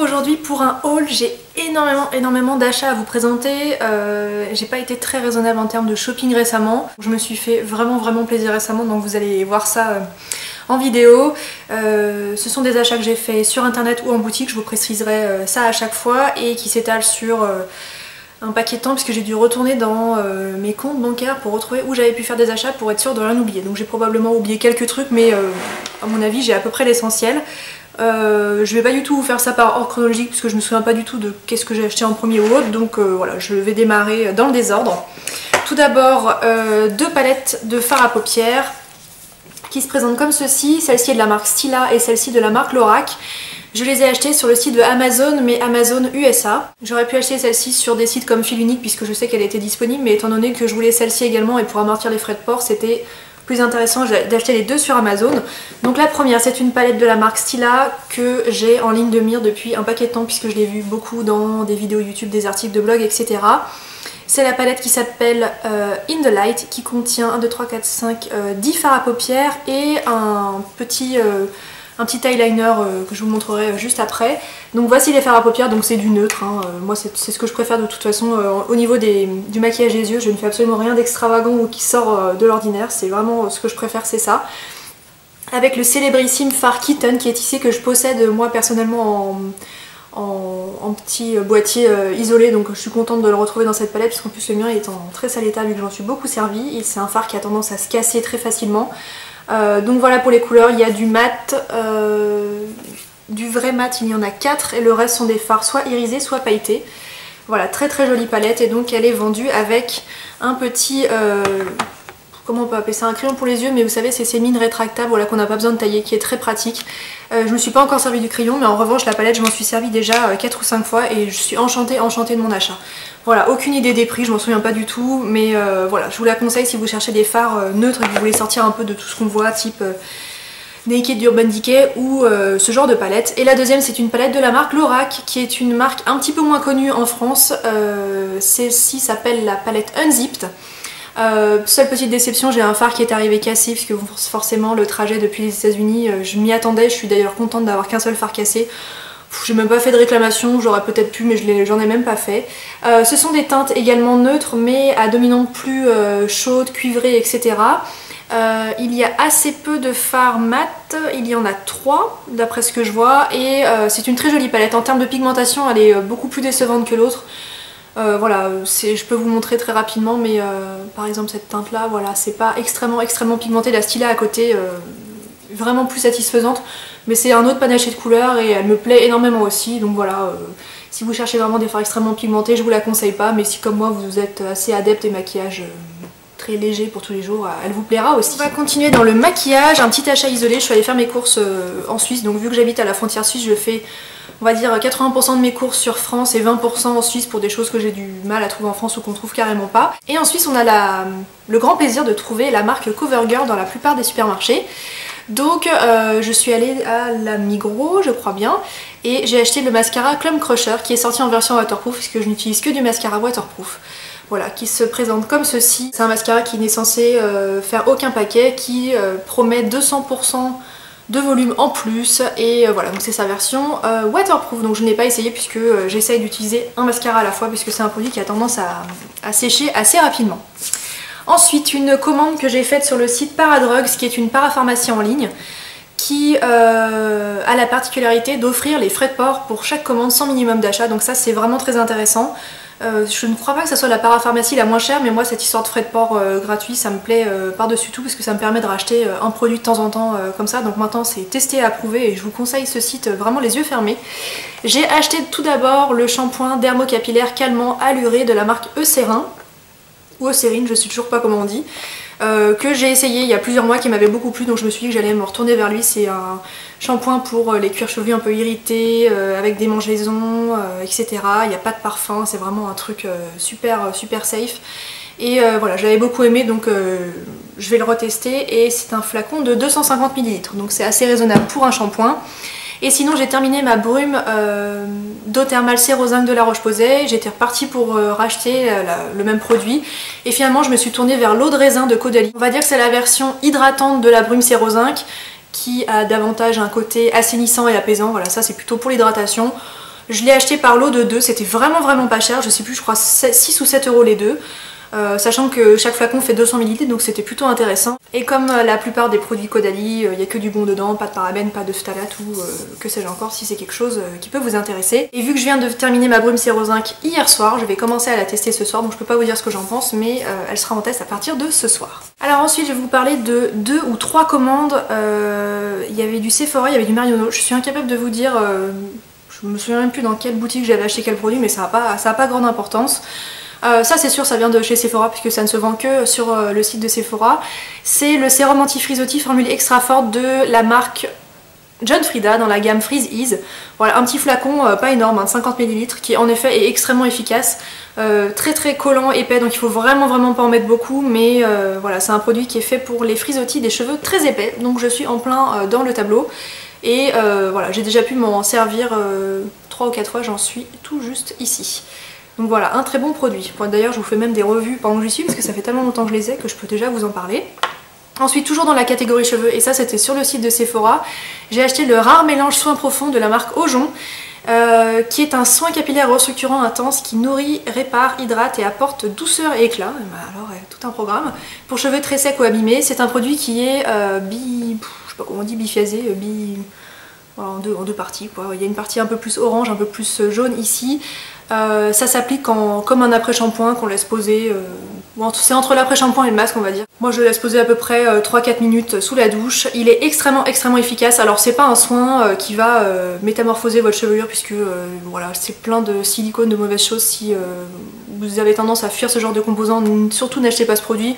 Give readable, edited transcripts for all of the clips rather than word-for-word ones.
aujourd'hui pour un haul. J'ai énormément d'achats à vous présenter. J'ai pas été très raisonnable en termes de shopping récemment. Je me suis fait vraiment plaisir récemment, donc vous allez voir ça en vidéo. Ce sont des achats que j'ai fait sur internet ou en boutique, je vous préciserai ça à chaque fois, et qui s'étalent sur un paquet de temps puisque j'ai dû retourner dans mes comptes bancaires pour retrouver où j'avais pu faire des achats pour être sûre de rien oublier. Donc j'ai probablement oublié quelques trucs, mais à mon avis j'ai à peu près l'essentiel. Je vais pas du tout vous faire ça par ordre chronologique puisque je me souviens pas du tout de qu'est-ce que j'ai acheté en premier ou autre, donc voilà, je vais démarrer dans le désordre. Tout d'abord, deux palettes de fard à paupières qui se présentent comme ceci. Celle-ci est de la marque Stila et celle-ci de la marque Lorac. Je les ai achetées sur le site de Amazon, mais Amazon USA. J'aurais pu acheter celle-ci sur des sites comme Fil Unique puisque je sais qu'elle était disponible, mais étant donné que je voulais celle-ci également et pour amortir les frais de port, c'était plus intéressant d'acheter les deux sur Amazon. Donc la première, c'est une palette de la marque Stila que j'ai en ligne de mire depuis un paquet de temps puisque je l'ai vue beaucoup dans des vidéos YouTube, des articles de blog, etc. C'est la palette qui s'appelle In the Light, qui contient 1, 2, 3, 4, 5, 10 fards à paupières et un petit eyeliner que je vous montrerai juste après. Donc voici les fards à paupières, donc c'est du neutre, hein. Moi c'est ce que je préfère de toute façon. Au niveau du maquillage des yeux, je ne fais absolument rien d'extravagant ou qui sort de l'ordinaire, c'est vraiment ce que je préfère, c'est ça. Avec le célébrissime fard Kitten qui est ici, que je possède moi personnellement en petit boîtier isolé, donc je suis contente de le retrouver dans cette palette puisqu'en plus le mien est en très sale état vu que j'en suis beaucoup servi, et c'est un fard qui a tendance à se casser très facilement. Donc voilà pour les couleurs, il y a du mat, du vrai mat, il y en a 4 et le reste sont des fards soit irisés soit pailletés. Voilà, très jolie palette, et donc elle est vendue avec un petit, comment on peut appeler ça, un crayon pour les yeux, mais vous savez c'est ces mines rétractables, voilà, qu'on n'a pas besoin de tailler, qui est très pratique. Je me suis pas encore servi du crayon, mais en revanche la palette je m'en suis servi déjà 4 ou 5 fois et je suis enchantée de mon achat. Voilà, aucune idée des prix, je m'en souviens pas du tout, mais voilà, je vous la conseille si vous cherchez des fards neutres et que vous voulez sortir un peu de tout ce qu'on voit, type Naked d'Urban Decay ou ce genre de palette. Et la deuxième, c'est une palette de la marque Lorac, qui est une marque un petit peu moins connue en France. Celle-ci s'appelle la palette Unzipped. Seule petite déception, j'ai un fard qui est arrivé cassé, puisque forcément le trajet depuis les États-Unis, je m'y attendais, je suis d'ailleurs contente d'avoir qu'un seul fard cassé. J'ai même pas fait de réclamation, j'aurais peut-être pu, mais j'en ai même pas fait. Ce sont des teintes également neutres, mais à dominante plus chaude, cuivrée, etc. Il y a assez peu de fards mat, il y en a 3 d'après ce que je vois, et c'est une très jolie palette. En termes de pigmentation, elle est beaucoup plus décevante que l'autre. Voilà, je peux vous montrer très rapidement, mais par exemple cette teinte là, voilà, c'est pas extrêmement pigmenté. La Stila à côté, vraiment plus satisfaisante, mais c'est un autre panaché de couleurs et elle me plaît énormément aussi. Donc voilà, si vous cherchez vraiment des fards extrêmement pigmentés, je vous la conseille pas, mais si comme moi vous êtes assez adepte des maquillages très léger pour tous les jours, elle vous plaira aussi. On va continuer dans le maquillage, un petit achat isolé. Je suis allée faire mes courses en Suisse, donc vu que j'habite à la frontière suisse, je fais, on va dire, 80% de mes courses sur France et 20% en Suisse pour des choses que j'ai du mal à trouver en France ou qu'on trouve carrément pas. Et en Suisse, on a le grand plaisir de trouver la marque CoverGirl dans la plupart des supermarchés. Donc je suis allée à la Migros, je crois bien, et j'ai acheté le mascara Clump Crusher qui est sorti en version waterproof puisque je n'utilise que du mascara waterproof. Voilà, qui se présente comme ceci. C'est un mascara qui n'est censé faire aucun paquet, qui promet 200% de volume en plus, et voilà, donc c'est sa version waterproof. Donc je n'ai pas essayé puisque j'essaye d'utiliser un mascara à la fois puisque c'est un produit qui a tendance à sécher assez rapidement. Ensuite, une commande que j'ai faite sur le site Paradrugs, qui est une parapharmacie en ligne, qui a la particularité d'offrir les frais de port pour chaque commande sans minimum d'achat. Donc ça c'est vraiment très intéressant. Je ne crois pas que ce soit la parapharmacie la moins chère, mais moi cette histoire de frais de port gratuit, ça me plaît par-dessus tout parce que ça me permet de racheter un produit de temps en temps comme ça. Donc maintenant c'est testé et approuvé et je vous conseille ce site vraiment les yeux fermés. J'ai acheté tout d'abord le shampoing dermocapillaire calmant alluré de la marque Eucérin, ou Eucérine, je sais toujours pas comment on dit, que j'ai essayé il y a plusieurs mois, qui m'avait beaucoup plu, donc je me suis dit que j'allais me retourner vers lui. C'est un shampoing pour les cuirs chevelu un peu irrités, avec des mangeaisons, etc. Il n'y a pas de parfum, c'est vraiment un truc super safe. Et voilà, j'avais beaucoup aimé, donc je vais le retester, et c'est un flacon de 250 ml, donc c'est assez raisonnable pour un shampoing. Et sinon j'ai terminé ma brume d'eau thermale Cérozinc de La Roche-Posay. J'étais repartie pour racheter le même produit. Et finalement je me suis tournée vers l'eau de raisin de Caudalie. On va dire que c'est la version hydratante de la brume Cérozinc qui a davantage un côté assainissant et apaisant. Voilà, ça c'est plutôt pour l'hydratation. Je l'ai acheté par lot de 2, c'était vraiment pas cher, je sais plus, je crois 6 ou 7 euros les deux. Sachant que chaque flacon fait 200 ml, donc c'était plutôt intéressant. Et comme la plupart des produits Caudalie, il n'y a que du bon dedans, pas de parabènes, pas de phtalate ou que sais-je encore, si c'est quelque chose qui peut vous intéresser. Et vu que je viens de terminer ma brume Sérozinc hier soir, je vais commencer à la tester ce soir, donc je peux pas vous dire ce que j'en pense, mais elle sera en test à partir de ce soir. Alors ensuite, je vais vous parler de 2 ou 3 commandes. Il y avait du Sephora, il y avait du Marionneau. Je suis incapable de vous dire, je me souviens même plus dans quelle boutique j'avais acheté quel produit, mais ça a pas grande importance. Ça c'est sûr, ça vient de chez Sephora puisque ça ne se vend que sur le site de Sephora. C'est le sérum anti-frisottis formule extra forte de la marque John Frieda dans la gamme Freeze Ease. Voilà, un petit flacon pas énorme, hein, 50 ml, qui en effet est extrêmement efficace. Très collant, épais, donc il faut vraiment pas en mettre beaucoup, mais voilà, c'est un produit qui est fait pour les frisottis des cheveux très épais, donc je suis en plein dans le tableau. Et voilà, j'ai déjà pu m'en servir 3 ou 4 fois, j'en suis tout juste ici. Donc voilà, un très bon produit. D'ailleurs, je vous fais même des revues pendant que j'y suis parce que ça fait tellement longtemps que je les ai que je peux déjà vous en parler. Ensuite, toujours dans la catégorie cheveux, et ça c'était sur le site de Sephora, j'ai acheté le rare mélange soin profond de la marque Ojon, qui est un soin capillaire restructurant intense qui nourrit, répare, hydrate et apporte douceur et éclat. Et bah alors, tout un programme. Pour cheveux très secs ou abîmés, c'est un produit qui est je sais pas comment on dit, biphasé, voilà, en deux parties, quoi. Il y a une partie un peu plus orange, un peu plus jaune ici. Ça s'applique comme un après-shampoing qu'on laisse poser, c'est entre l'après-shampoing et le masque on va dire. Moi je le laisse poser à peu près 3-4 minutes sous la douche. Il est extrêmement efficace. Alors c'est pas un soin qui va métamorphoser votre chevelure puisque voilà, c'est plein de silicone, de mauvaises choses. Si vous avez tendance à fuir ce genre de composants, surtout n'achetez pas ce produit.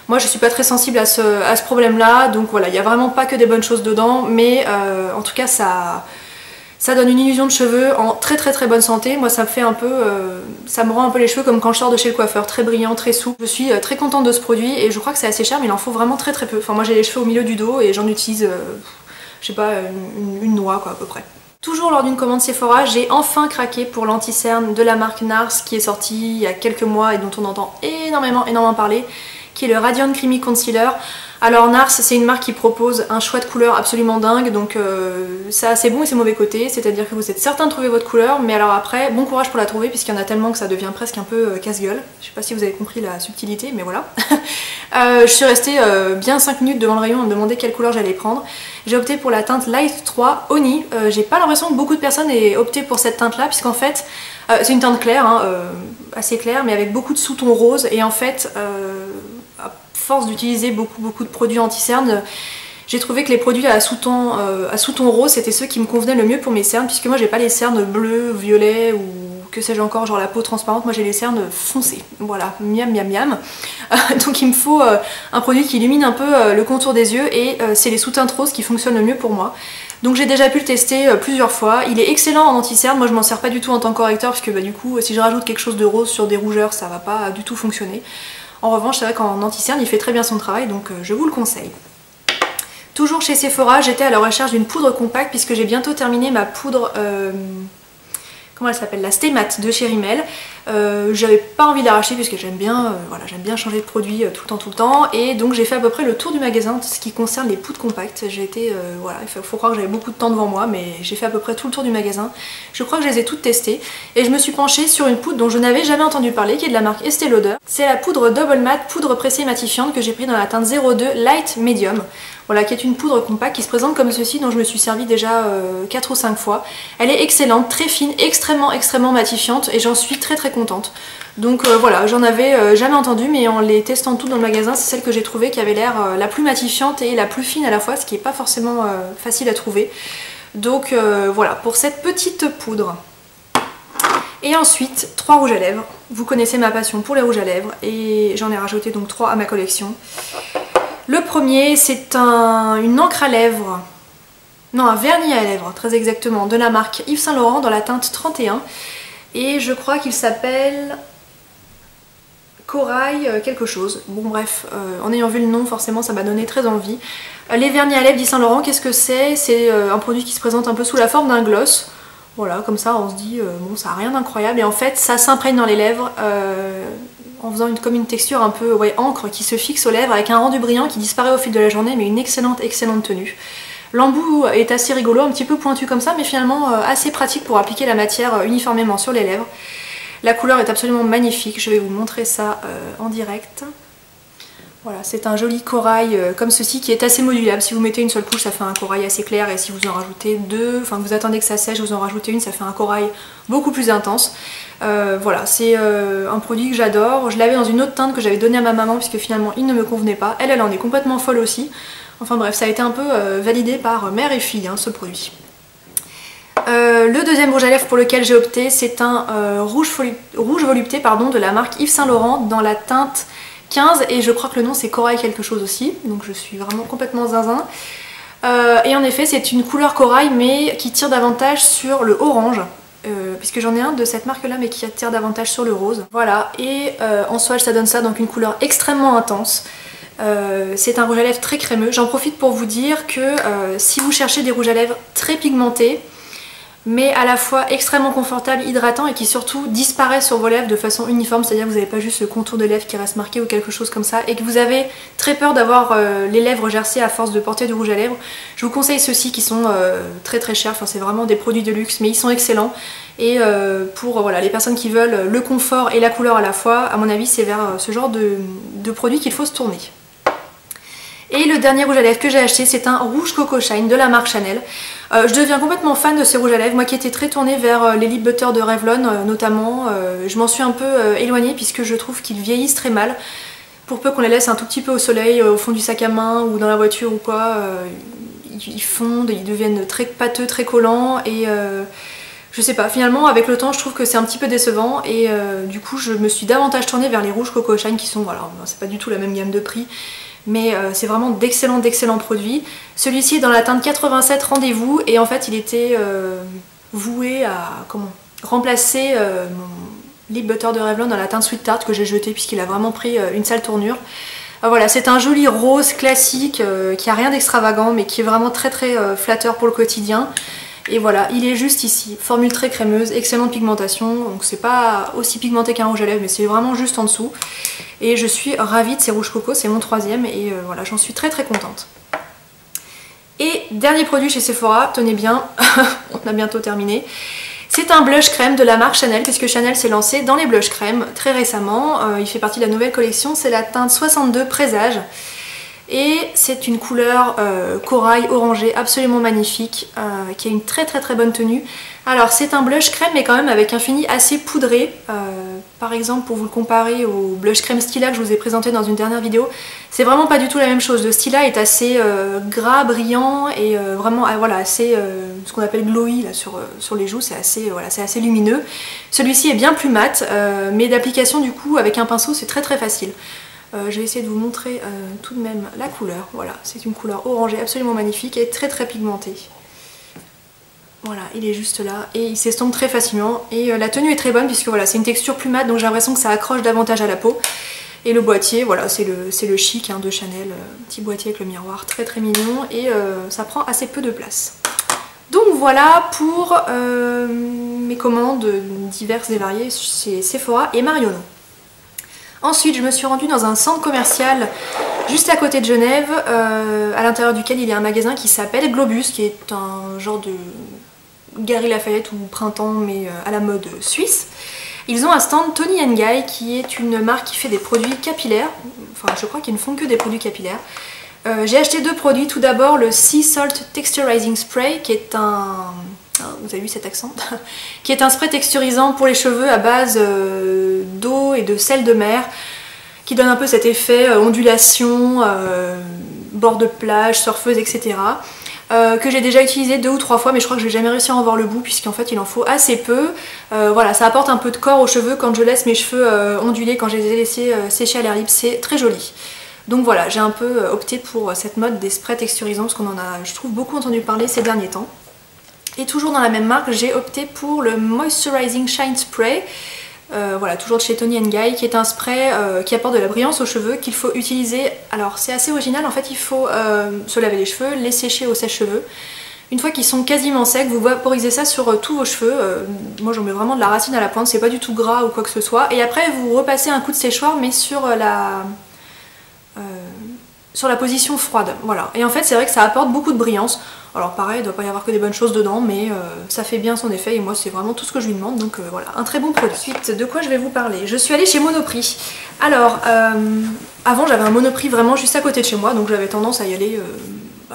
Moi je suis pas très sensible à ce problème là, donc voilà, il n'y a vraiment pas que des bonnes choses dedans, mais en tout cas ça donne une illusion de cheveux en très bonne santé. Moi ça me fait un peu, ça me rend un peu les cheveux comme quand je sors de chez le coiffeur, très brillant, très souple. Je suis très contente de ce produit et je crois que c'est assez cher mais il en faut vraiment très peu. Enfin moi j'ai les cheveux au milieu du dos et j'en utilise, je sais pas, une noix quoi à peu près. Toujours lors d'une commande Sephora, j'ai enfin craqué pour l'anti-cerne de la marque NARS qui est sortie il y a quelques mois et dont on entend énormément parler, qui est le Radiant Creamy Concealer. Alors NARS c'est une marque qui propose un choix de couleurs absolument dingue, donc ça a ses bons et ses mauvais côtés, c'est-à-dire que vous êtes certain de trouver votre couleur, mais alors après bon courage pour la trouver puisqu'il y en a tellement que ça devient presque un peu casse-gueule. Je sais pas si vous avez compris la subtilité mais voilà. Je suis restée bien 5 minutes devant le rayon à me demander quelle couleur j'allais prendre. J'ai opté pour la teinte Light 3 Oni. J'ai pas l'impression que beaucoup de personnes aient opté pour cette teinte là puisqu'en fait c'est une teinte claire, hein, assez claire mais avec beaucoup de sous-tons roses et en fait force d'utiliser beaucoup de produits anti-cernes, j'ai trouvé que les produits à sous-ton rose c'était ceux qui me convenaient le mieux pour mes cernes, puisque moi j'ai pas les cernes bleues, violets ou que sais-je encore, genre la peau transparente, moi j'ai les cernes foncées, voilà, miam. Donc il me faut un produit qui illumine un peu le contour des yeux et c'est les sous-teintes roses qui fonctionnent le mieux pour moi. Donc j'ai déjà pu le tester plusieurs fois, il est excellent en anti-cerne, moi je m'en sers pas du tout en tant que correcteur, puisque bah, du coup si je rajoute quelque chose de rose sur des rougeurs ça va pas du tout fonctionner. En revanche, c'est vrai qu'en anti-cerne, il fait très bien son travail, donc je vous le conseille. Toujours chez Sephora, j'étais à la recherche d'une poudre compacte puisque j'ai bientôt terminé ma poudre, comment elle s'appelle, la Stay Matte de chez Rimmel. J'avais pas envie de la racheter puisque j'aime bien, voilà, j'aime bien changer de produit tout le temps, et donc j'ai fait à peu près le tour du magasin en ce qui concerne les poudres compactes. J'ai été, voilà, il faut croire que j'avais beaucoup de temps devant moi, mais j'ai fait à peu près tout le tour du magasin. Je crois que je les ai toutes testées et je me suis penchée sur une poudre dont je n'avais jamais entendu parler, qui est de la marque Estée Lauder. C'est la poudre Double Matte, poudre pressée matifiante que j'ai pris dans la teinte 02 Light Medium. Voilà, qui est une poudre compacte qui se présente comme ceci, dont je me suis servi déjà 4 ou 5 fois. Elle est excellente, très fine, extrêmement matifiante et j'en suis très contente. Donc voilà, j'en avais jamais entendu, mais en les testant toutes dans le magasin, c'est celle que j'ai trouvée qui avait l'air la plus matifiante et la plus fine à la fois, ce qui n'est pas forcément facile à trouver. Donc voilà, pour cette petite poudre. Et ensuite, 3 rouges à lèvres. Vous connaissez ma passion pour les rouges à lèvres et j'en ai rajouté donc 3 à ma collection. Le premier, c'est une encre à lèvres, non un vernis à lèvres très exactement, de la marque Yves Saint Laurent dans la teinte 31. Et je crois qu'il s'appelle Corail quelque chose. Bon bref, en ayant vu le nom forcément ça m'a donné très envie. Les vernis à lèvres d'Yves Saint Laurent, qu'est-ce que c'est? C'est un produit qui se présente un peu sous la forme d'un gloss. Voilà, comme ça on se dit, bon ça n'a rien d'incroyable, et en fait ça s'imprègne dans les lèvres en faisant comme une texture un peu encre qui se fixe aux lèvres avec un rendu brillant qui disparaît au fil de la journée, mais une excellente tenue. L'embout est assez rigolo, un petit peu pointu comme ça, mais finalement assez pratique pour appliquer la matière uniformément sur les lèvres. La couleur est absolument magnifique, je vais vous montrer ça en direct. Voilà, c'est un joli corail comme ceci qui est assez modulable. Si vous mettez une seule couche, ça fait un corail assez clair, et si vous en rajoutez deux, enfin vous attendez que ça sèche, vous en rajoutez une, ça fait un corail beaucoup plus intense. Voilà, c'est un produit que j'adore. Je l'avais dans une autre teinte que j'avais donnée à ma maman puisque finalement il ne me convenait pas. Elle en est complètement folle aussi. Enfin bref, ça a été un peu validé par mère et fille, hein, ce produit. Le deuxième rouge à lèvres pour lequel j'ai opté, c'est un rouge volupté de la marque Yves Saint Laurent dans la teinte 15, et je crois que le nom c'est corail quelque chose aussi, donc je suis vraiment complètement zinzin. Et en effet c'est une couleur corail mais qui tire davantage sur le orange, puisque j'en ai un de cette marque là mais qui tire davantage sur le rose. Voilà, et en swatch ça donne ça, donc une couleur extrêmement intense. C'est un rouge à lèvres très crémeux. J'en profite pour vous dire que si vous cherchez des rouges à lèvres très pigmentés mais à la fois extrêmement confortable, hydratant, et qui surtout disparaît sur vos lèvres de façon uniforme, c'est-à-dire que vous n'avez pas juste le contour de lèvres qui reste marqué ou quelque chose comme ça, et que vous avez très peur d'avoir les lèvres gercées à force de porter du rouge à lèvres, je vous conseille ceux-ci qui sont très très chers. Enfin c'est vraiment des produits de luxe mais ils sont excellents, et pour voilà, les personnes qui veulent le confort et la couleur à la fois, à mon avis c'est vers ce genre de produit qu'il faut se tourner. Et le dernier rouge à lèvres que j'ai acheté, c'est un rouge Coco Shine de la marque Chanel. Je deviens complètement fan de ces rouges à lèvres, moi qui étais très tournée vers les lip butter de Revlon notamment. Je m'en suis un peu éloignée puisque je trouve qu'ils vieillissent très mal. Pour peu qu'on les laisse un tout petit peu au soleil, au fond du sac à main ou dans la voiture ou quoi, ils fondent, ils deviennent très pâteux, très collants, et je sais pas, finalement avec le temps je trouve que c'est un petit peu décevant, et du coup je me suis davantage tournée vers les rouges Coco Shine qui sont, voilà, c'est pas du tout la même gamme de prix, mais c'est vraiment d'excellents produits. Celui-ci est dans la teinte 87 rendez-vous, et en fait il était voué à remplacer mon lip butter de Revlon dans la teinte Sweet Tart que j'ai jeté puisqu'il a vraiment pris une sale tournure. Voilà, c'est un joli rose classique qui a rien d'extravagant mais qui est vraiment très flatteur pour le quotidien. Et voilà, il est juste ici, formule très crémeuse, excellente pigmentation, donc c'est pas aussi pigmenté qu'un rouge à lèvres mais c'est vraiment juste en dessous. Et je suis ravie de ces rouges coco, c'est mon troisième, et voilà, j'en suis très contente. Et dernier produit chez Sephora, tenez bien, on a bientôt terminé. C'est un blush crème de la marque Chanel, puisque Chanel s'est lancé dans les blush crème très récemment. Il fait partie de la nouvelle collection, c'est la teinte 62 Présage. Et c'est une couleur corail orangé absolument magnifique, qui a une très bonne tenue. Alors c'est un blush crème mais quand même avec un fini assez poudré. Par exemple, pour vous le comparer au blush crème Stila que je vous ai présenté dans une dernière vidéo, c'est vraiment pas du tout la même chose. Le Stila est assez gras, brillant, et vraiment voilà, assez ce qu'on appelle glowy là, sur les joues, c'est assez, voilà, assez lumineux. Celui-ci est bien plus mat, mais d'application du coup avec un pinceau c'est très facile. Je vais essayer de vous montrer tout de même la couleur. Voilà, c'est une couleur orangée absolument magnifique et très pigmentée. Voilà, il est juste là et il s'estompe très facilement, et la tenue est très bonne puisque voilà, c'est une texture plus mate, donc j'ai l'impression que ça accroche davantage à la peau. Et le boîtier, voilà, c'est le chic hein, de Chanel, petit boîtier avec le miroir très mignon, et ça prend assez peu de place. Donc voilà pour mes commandes diverses et variées chez Sephora et Marionneau. Ensuite, je me suis rendue dans un centre commercial juste à côté de Genève, à l'intérieur duquel il y a un magasin qui s'appelle Globus, qui est un genre de Galeries Lafayette ou Printemps, mais à la mode suisse. Ils ont un stand Toni & Guy, qui est une marque qui fait des produits capillaires, enfin je crois qu'ils ne font que des produits capillaires. J'ai acheté deux produits, tout d'abord le Sea Salt Texturizing Spray, qui est un... vous avez vu cet accent qui est un spray texturisant pour les cheveux à base d'eau et de sel de mer, qui donne un peu cet effet ondulation, bord de plage, surfeuse, etc. Que j'ai déjà utilisé 2 ou 3 fois, mais je crois que je vais jamais réussir à en voir le bout puisqu'en fait il en faut assez peu. Voilà, ça apporte un peu de corps aux cheveux quand je laisse mes cheveux onduler, quand je les ai laissés sécher à l'air libre, c'est très joli. Donc voilà, j'ai un peu opté pour cette mode des sprays texturisants parce qu'on en a, je trouve, beaucoup entendu parler ces derniers temps. Et toujours dans la même marque, j'ai opté pour le Moisturizing Shine Spray, voilà, toujours de chez Toni & Guy, qui est un spray qui apporte de la brillance aux cheveux, qu'il faut utiliser. Alors c'est assez original, en fait il faut se laver les cheveux, les sécher au sèche-cheveux. Une fois qu'ils sont quasiment secs, vous vaporisez ça sur tous vos cheveux. Moi j'en mets vraiment de la racine à la pointe, c'est pas du tout gras ou quoi que ce soit. Et après vous repassez un coup de séchoir, mais sur sur la position froide, voilà. Et en fait c'est vrai que ça apporte beaucoup de brillance. Alors pareil, il ne doit pas y avoir que des bonnes choses dedans, mais ça fait bien son effet et moi c'est vraiment tout ce que je lui demande, donc voilà, un très bon produit. Ensuite, de quoi je vais vous parler? Je suis allée chez Monoprix. Alors, avant j'avais un Monoprix vraiment juste à côté de chez moi, donc j'avais tendance à y aller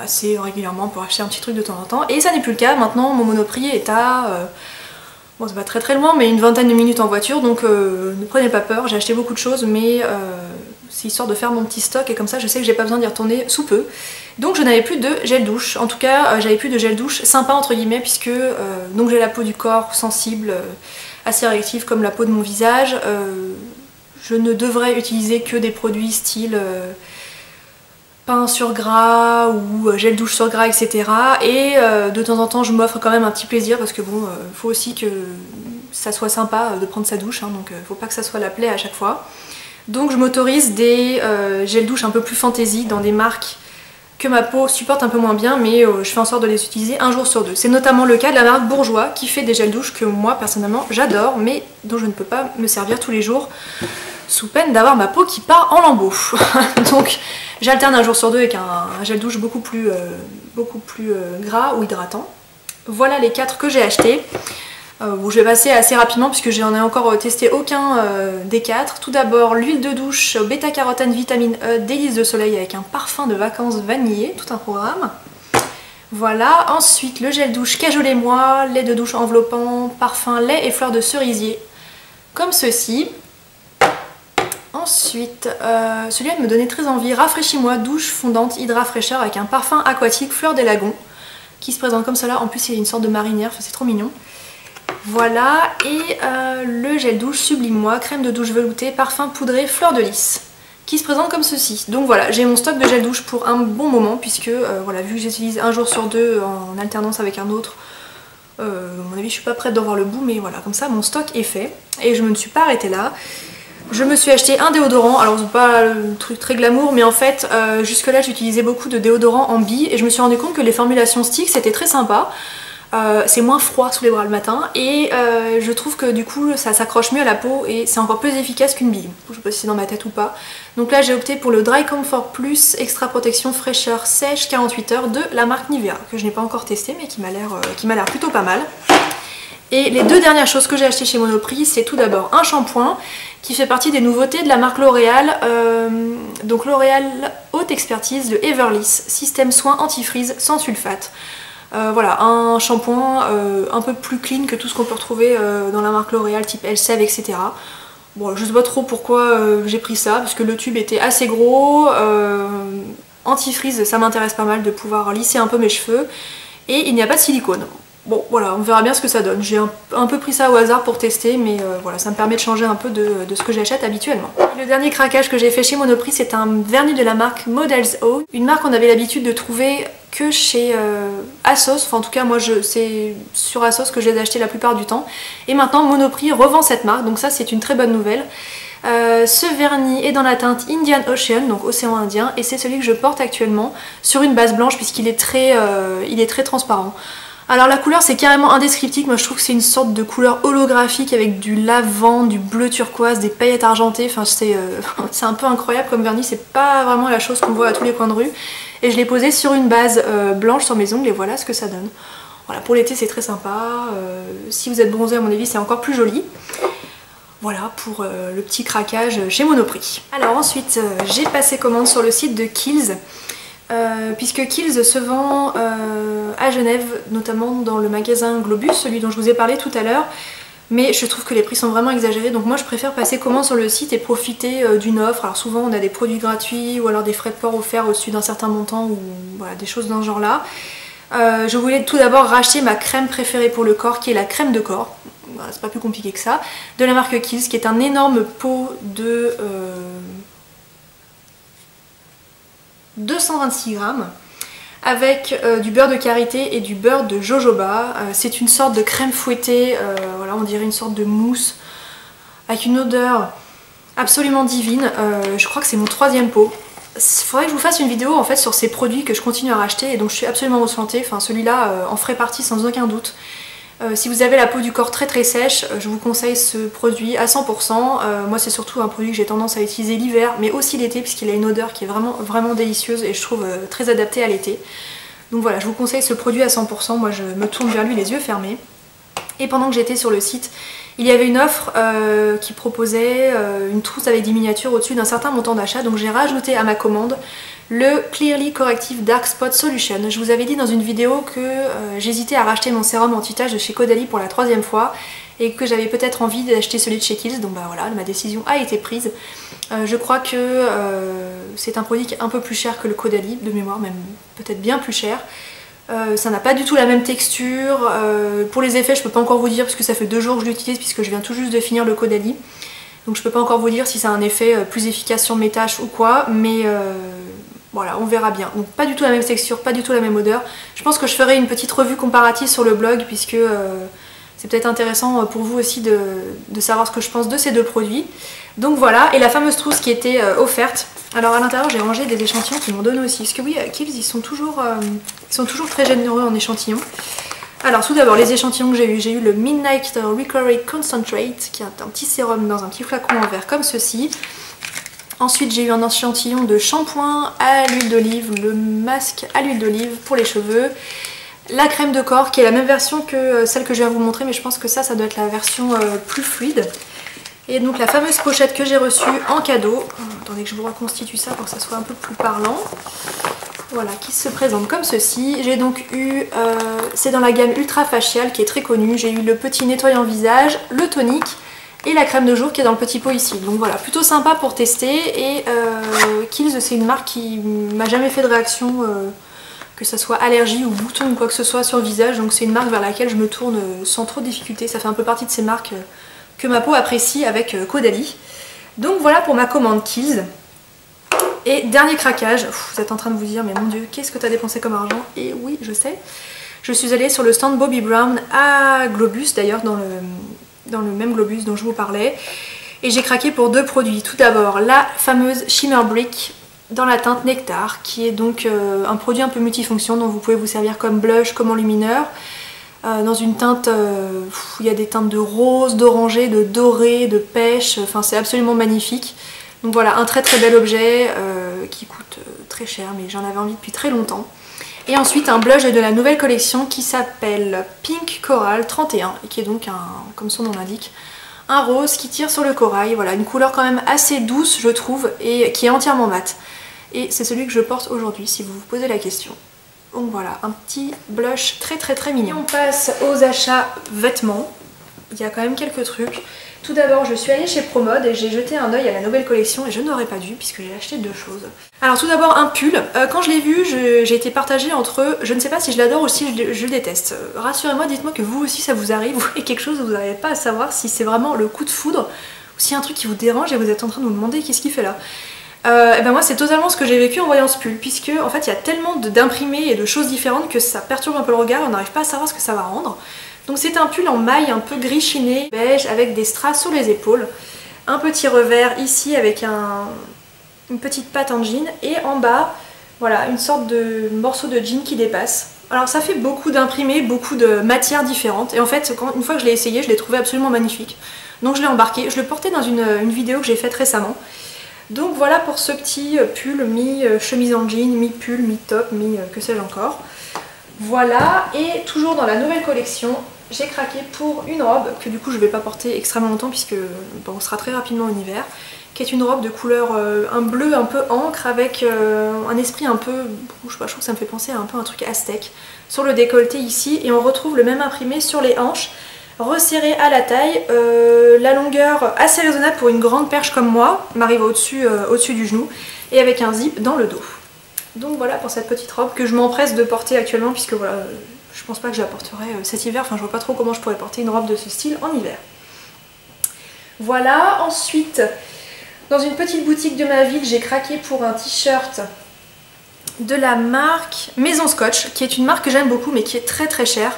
assez régulièrement pour acheter un petit truc de temps en temps, et ça n'est plus le cas. Maintenant mon Monoprix est à... bon, c'est pas très très loin, mais une vingtaine de minutes en voiture, donc ne prenez pas peur, j'ai acheté beaucoup de choses, mais c'est histoire de faire mon petit stock, et comme ça je sais que j'ai pas besoin d'y retourner sous peu. Donc je n'avais plus de gel douche, en tout cas j'avais plus de gel douche sympa entre guillemets, puisque donc j'ai la peau du corps sensible, assez réactive comme la peau de mon visage. Je ne devrais utiliser que des produits style pain sur gras ou gel douche sur gras, etc. Et de temps en temps je m'offre quand même un petit plaisir, parce que bon, faut aussi que ça soit sympa de prendre sa douche, hein, donc faut pas que ça soit la plaie à chaque fois. Donc je m'autorise des gels douche un peu plus fantaisie dans des marques que ma peau supporte un peu moins bien, mais je fais en sorte de les utiliser un jour sur deux. C'est notamment le cas de la marque Bourjois, qui fait des gels douche que moi personnellement j'adore, mais dont je ne peux pas me servir tous les jours, sous peine d'avoir ma peau qui part en lambeaux. Donc j'alterne un jour sur deux avec un gel douche beaucoup plus gras ou hydratant. Voilà les 4 que j'ai achetés. Bon, je vais passer assez rapidement puisque j'en ai encore testé aucun des 4. Tout d'abord l'huile de douche bêta-carotène vitamine E délice de soleil avec un parfum de vacances vanillé, tout un programme. Voilà, ensuite le gel douche Cajolez Moi, lait de douche enveloppant, parfum lait et fleurs de cerisier, comme ceci. Ensuite, celui-là me donnait très envie, Rafraîchis-moi douche fondante hydra fraîcheur avec un parfum aquatique fleur des lagons, qui se présente comme cela. En plus il y a une sorte de marinière, c'est trop mignon. Voilà, et le gel douche Sublime-moi, crème de douche veloutée, parfum poudré, fleur de lys, qui se présente comme ceci. Donc voilà, j'ai mon stock de gel douche pour un bon moment, puisque voilà, vu que j'utilise un jour sur deux en alternance avec un autre, à mon avis je suis pas prête d'en voir le bout, mais voilà, comme ça mon stock est fait, et je ne me suis pas arrêtée là. Je me suis acheté un déodorant, alors c'est pas le truc très glamour, mais en fait jusque là j'utilisais beaucoup de déodorants en billes, et je me suis rendu compte que les formulations stick c'était très sympa. C'est moins froid sous les bras le matin, et je trouve que du coup ça s'accroche mieux à la peau et c'est encore plus efficace qu'une bille. Je sais pas si c'est dans ma tête ou pas. Donc là j'ai opté pour le Dry Comfort Plus Extra Protection Fraîcheur Sèche 48 heures de la marque Nivea, que je n'ai pas encore testé mais qui m'a l'air plutôt pas mal. Et les 2 dernières choses que j'ai achetées chez Monoprix, c'est tout d'abord un shampoing qui fait partie des nouveautés de la marque L'Oréal. Donc L'Oréal Haute Expertise, le Everlisse, système soin antifreeze sans sulfate. Voilà, un shampoing un peu plus clean que tout ce qu'on peut retrouver dans la marque L'Oréal, type Elseve, etc. Bon, je sais pas trop pourquoi j'ai pris ça, parce que le tube était assez gros. Antifreeze, ça m'intéresse pas mal de pouvoir lisser un peu mes cheveux. Et il n'y a pas de silicone. Bon, voilà, on verra bien ce que ça donne. J'ai un peu pris ça au hasard pour tester, mais voilà, ça me permet de changer un peu de ce que j'achète habituellement. Le dernier craquage que j'ai fait chez Monoprix, c'est un vernis de la marque Models O. Une marque qu'on avait l'habitude de trouver que chez Asos, enfin en tout cas moi c'est sur Asos que je les ai achetés la plupart du temps. Et maintenant Monoprix revend cette marque, donc ça c'est une très bonne nouvelle. Ce vernis est dans la teinte Indian Ocean, donc océan Indien, et c'est celui que je porte actuellement sur une base blanche puisqu'il est très transparent. Alors la couleur c'est carrément indescriptible, moi je trouve que c'est une sorte de couleur holographique avec du lavande, du bleu turquoise, des paillettes argentées, enfin c'est un peu incroyable comme vernis, c'est pas vraiment la chose qu'on voit à tous les coins de rue. Et je l'ai posé sur une base blanche sur mes ongles et voilà ce que ça donne. Voilà, pour l'été c'est très sympa, si vous êtes bronzé à mon avis c'est encore plus joli. Voilà pour le petit craquage chez Monoprix. Alors ensuite j'ai passé commande sur le site de Kiehl's. Puisque Kiehl's se vend à Genève, notamment dans le magasin Globus, celui dont je vous ai parlé tout à l'heure, mais je trouve que les prix sont vraiment exagérés, donc moi je préfère passer commande sur le site et profiter d'une offre. Alors souvent on a des produits gratuits ou alors des frais de port offerts au-dessus d'un certain montant, ou voilà, des choses dans ce genre là. Je voulais tout d'abord racheter ma crème préférée pour le corps, qui est la crème de corps, voilà, c'est pas plus compliqué que ça, de la marque Kiehl's, qui est un énorme pot de 226 grammes avec du beurre de karité et du beurre de jojoba. C'est une sorte de crème fouettée, voilà, on dirait une sorte de mousse avec une odeur absolument divine. Je crois que c'est mon 3e pot. Il faudrait que je vous fasse une vidéo en fait sur ces produits que je continue à racheter et donc je suis absolument enchantée. Enfin celui-là en ferait partie sans aucun doute. Si vous avez la peau du corps très très sèche, je vous conseille ce produit à 100%. Moi c'est surtout un produit que j'ai tendance à utiliser l'hiver, mais aussi l'été, puisqu'il a une odeur qui est vraiment délicieuse et je trouve très adaptée à l'été. Donc voilà, je vous conseille ce produit à 100%, moi je me tourne vers lui les yeux fermés. Et pendant que j'étais sur le site, il y avait une offre qui proposait une trousse avec des miniatures au-dessus d'un certain montant d'achat, donc j'ai rajouté à ma commande le Clearly Corrective Dark Spot Solution. Je vous avais dit dans une vidéo que j'hésitais à racheter mon sérum anti-tache de chez Caudalie pour la 3e fois et que j'avais peut-être envie d'acheter celui de chez Kiehl's, donc bah voilà, ma décision a été prise. Je crois que c'est un produit qui est un peu plus cher que le Caudalie, de mémoire, même peut-être bien plus cher. Ça n'a pas du tout la même texture. Pour les effets, je peux pas encore vous dire parce que ça fait 2 jours que je l'utilise puisque je viens tout juste de finir le Caudalie. Donc je peux pas encore vous dire si ça a un effet plus efficace sur mes taches ou quoi, mais voilà, on verra bien. Donc pas du tout la même texture, pas du tout la même odeur. Je pense que je ferai une petite revue comparative sur le blog puisque c'est peut-être intéressant pour vous aussi de savoir ce que je pense de ces 2 produits. Donc voilà, et la fameuse trousse qui était offerte. Alors à l'intérieur j'ai rangé des échantillons qu'ils m'ont donné aussi, parce que oui, Kiehl's ils sont toujours très généreux en échantillons. Alors tout d'abord les échantillons que j'ai eu le Midnight Recovery Concentrate, qui est un petit sérum dans un petit flacon en verre comme ceci. Ensuite j'ai eu un échantillon de shampoing à l'huile d'olive, le masque à l'huile d'olive pour les cheveux. La crème de corps qui est la même version que celle que je viens de vous montrer, mais je pense que ça doit être la version plus fluide. Et donc la fameuse pochette que j'ai reçue en cadeau. Attendez que je vous reconstitue ça pour que ça soit un peu plus parlant. Voilà, qui se présente comme ceci. J'ai donc eu, c'est dans la gamme Ultra Facial qui est très connue. J'ai eu le petit nettoyant visage, le tonique et la crème de jour qui est dans le petit pot ici. Donc voilà, plutôt sympa pour tester. Et Kiehl's, c'est une marque qui m'a jamais fait de réaction, que ça soit allergie ou bouton ou quoi que ce soit sur le visage. Donc c'est une marque vers laquelle je me tourne sans trop de difficulté. Ça fait un peu partie de ces marques que ma peau apprécie avec Caudalie. Donc voilà pour ma commande Kiehl's. Et dernier craquage, vous êtes en train de vous dire mais mon dieu, qu'est-ce que tu as dépensé comme argent? Et oui, je sais. Je suis allée sur le stand Bobbi Brown à Globus, d'ailleurs dans le même Globus dont je vous parlais. Et j'ai craqué pour 2 produits. Tout d'abord la fameuse Shimmer Brick dans la teinte Nectar, qui est donc un produit un peu multifonction dont vous pouvez vous servir comme blush, comme enlumineur. Dans une teinte, il y a des teintes de rose, d'orangé, de doré, de pêche, enfin c'est absolument magnifique. Donc voilà, un très bel objet qui coûte très cher, mais j'en avais envie depuis très longtemps. Et ensuite un blush de la nouvelle collection qui s'appelle Pink Coral 31, et qui est donc, comme son nom l'indique, un rose qui tire sur le corail. Voilà, une couleur quand même assez douce je trouve, et qui est entièrement mat. Et c'est celui que je porte aujourd'hui si vous vous posez la question. Donc voilà, un petit blush très mignon. Et on passe aux achats vêtements. Il y a quand même quelques trucs. Tout d'abord, je suis allée chez Promode et j'ai jeté un œil à la nouvelle collection et je n'aurais pas dû puisque j'ai acheté 2 choses. Alors tout d'abord un pull. Quand je l'ai vu, j'ai été partagée entre je ne sais pas si je l'adore ou si je le déteste. Rassurez-moi, dites-moi que vous aussi ça vous arrive ou est quelque chose où vous n'arrivez pas à savoir si c'est vraiment le coup de foudre ou s'il y a un truc qui vous dérange et vous êtes en train de vous demander qu'est-ce qu'il fait là. Et ben moi c'est totalement ce que j'ai vécu en voyant ce pull, puisque en fait il y a tellement d'imprimés et de choses différentes que ça perturbe un peu le regard, on n'arrive pas à savoir ce que ça va rendre. Donc c'est un pull en maille un peu gris chiné, beige, avec des strass sur les épaules, un petit revers ici avec une petite patte en jean, et en bas, voilà, une sorte de morceau de jean qui dépasse. Alors ça fait beaucoup d'imprimés, beaucoup de matières différentes, et en fait une fois que je l'ai essayé, je l'ai trouvé absolument magnifique. Donc je l'ai embarqué, je le portais dans une vidéo que j'ai faite récemment. Donc voilà pour ce petit pull mi-chemise en jean, mi-pull, mi-top, que sais-je encore. Voilà, et toujours dans la nouvelle collection, j'ai craqué pour une robe que du coup je vais pas porter extrêmement longtemps puisque bon, on sera très rapidement en hiver, qui est une robe de couleur un bleu un peu encre avec un esprit un peu, je sais pas, je trouve que ça me fait penser à un peu un truc aztèque sur le décolleté ici, et on retrouve le même imprimé sur les hanches, resserré à la taille, la longueur assez raisonnable pour une grande perche comme moi, m'arrive au-dessus du genou, et avec un zip dans le dos. Donc voilà pour cette petite robe que je m'empresse de porter actuellement puisque voilà, je pense pas que je la porterai cet hiver, enfin je vois pas trop comment je pourrais porter une robe de ce style en hiver. Voilà, ensuite dans une petite boutique de ma ville j'ai craqué pour un t-shirt de la marque Maison Scotch, qui est une marque que j'aime beaucoup mais qui est très chère.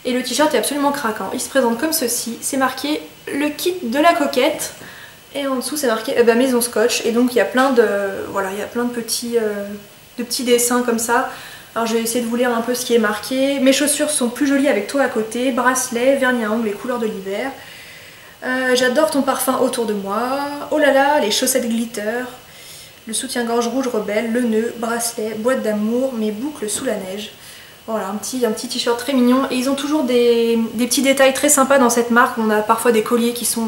Et le t-shirt est absolument craquant, il se présente comme ceci, c'est marqué le kit de la coquette, et en dessous c'est marqué Maison Scotch, et donc il y a plein de, voilà, il y a plein de petits dessins comme ça. Alors je vais essayer de vous lire un peu ce qui est marqué. Mes chaussures sont plus jolies avec toi à côté, bracelet, vernis à ongles et couleurs de l'hiver. J'adore ton parfum autour de moi. Oh là là, les chaussettes glitter. Le soutien-gorge rouge rebelle, le nœud, bracelet, boîte d'amour, mes boucles sous la neige. Voilà, un petit t-shirt très mignon. Et ils ont toujours des petits détails très sympas dans cette marque. On a parfois des colliers qui sont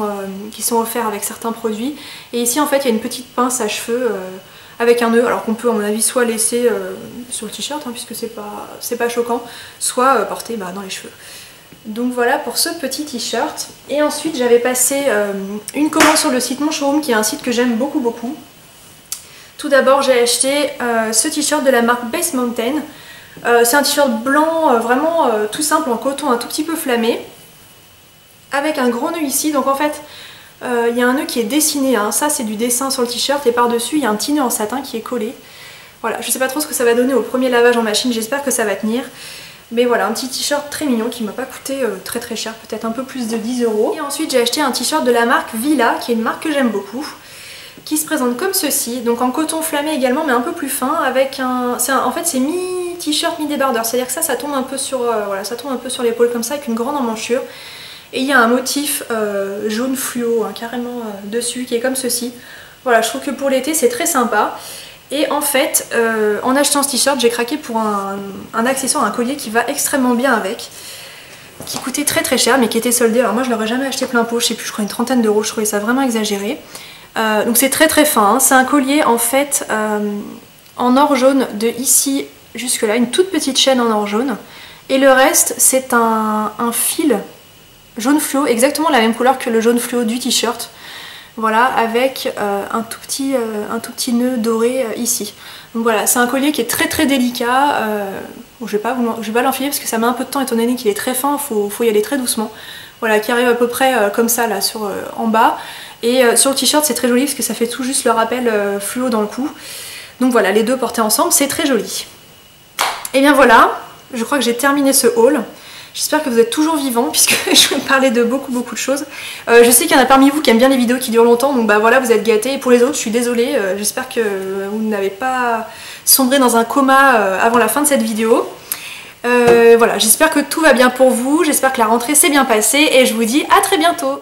offerts avec certains produits. Et ici en fait il y a une petite pince à cheveux avec un nœud. Alors qu'on peut à mon avis soit laisser sur le t-shirt hein, puisque c'est pas choquant, soit porter dans les cheveux. Donc voilà pour ce petit t-shirt. Et ensuite j'avais passé une commande sur le site Mon Showroom qui est un site que j'aime beaucoup. Tout d'abord j'ai acheté ce t-shirt de la marque Base Mountain. C'est un t-shirt blanc vraiment tout simple en coton un tout petit peu flammé avec un gros nœud ici. Donc en fait il y a un nœud qui est dessiné, hein. Ça c'est du dessin sur le t-shirt et par dessus il y a un petit nœud en satin qui est collé. Voilà, je sais pas trop ce que ça va donner au premier lavage en machine, j'espère que ça va tenir. Mais voilà, un petit t-shirt très mignon qui m'a pas coûté très cher, peut-être un peu plus de 10 €. Et ensuite j'ai acheté un t-shirt de la marque Villa qui est une marque que j'aime beaucoup, qui se présente comme ceci, donc en coton flammé également mais un peu plus fin avec en fait c'est mi-t-shirt mi-débardeur, c'est-à-dire que ça tombe un peu sur voilà, ça tombe un peu sur l'épaule comme ça avec une grande emmanchure et il y a un motif jaune fluo hein, carrément dessus qui est comme ceci. Voilà, je trouve que pour l'été c'est très sympa. Et en fait en achetant ce t-shirt j'ai craqué pour un accessoire, un collier qui va extrêmement bien avec, qui coûtait très cher mais qui était soldé. Alors moi je l'aurais jamais acheté plein pot, je sais plus, je crois une trentaine d'euros, je trouvais ça vraiment exagéré. Donc c'est très fin, hein. C'est un collier en fait en or jaune de ici jusque là, une toute petite chaîne en or jaune. Et le reste c'est un fil jaune fluo, exactement la même couleur que le jaune fluo du t-shirt. Voilà, avec un tout petit nœud doré ici. Donc voilà, c'est un collier qui est très délicat. Bon, je vais pas l'enfiler parce que ça met un peu de temps étant donné qu'il est très fin, faut y aller très doucement. Voilà, qui arrive à peu près comme ça là en bas. Et sur le t-shirt c'est très joli parce que ça fait tout juste le rappel fluo dans le cou. Donc voilà, les deux portés ensemble, c'est très joli. Et bien voilà, je crois que j'ai terminé ce haul. J'espère que vous êtes toujours vivants puisque je vais parler de beaucoup de choses. Je sais qu'il y en a parmi vous qui aiment bien les vidéos qui durent longtemps, donc bah voilà, vous êtes gâtés. Et pour les autres, je suis désolée, j'espère que vous n'avez pas sombré dans un coma avant la fin de cette vidéo. Voilà, j'espère que tout va bien pour vous, j'espère que la rentrée s'est bien passée et je vous dis à très bientôt.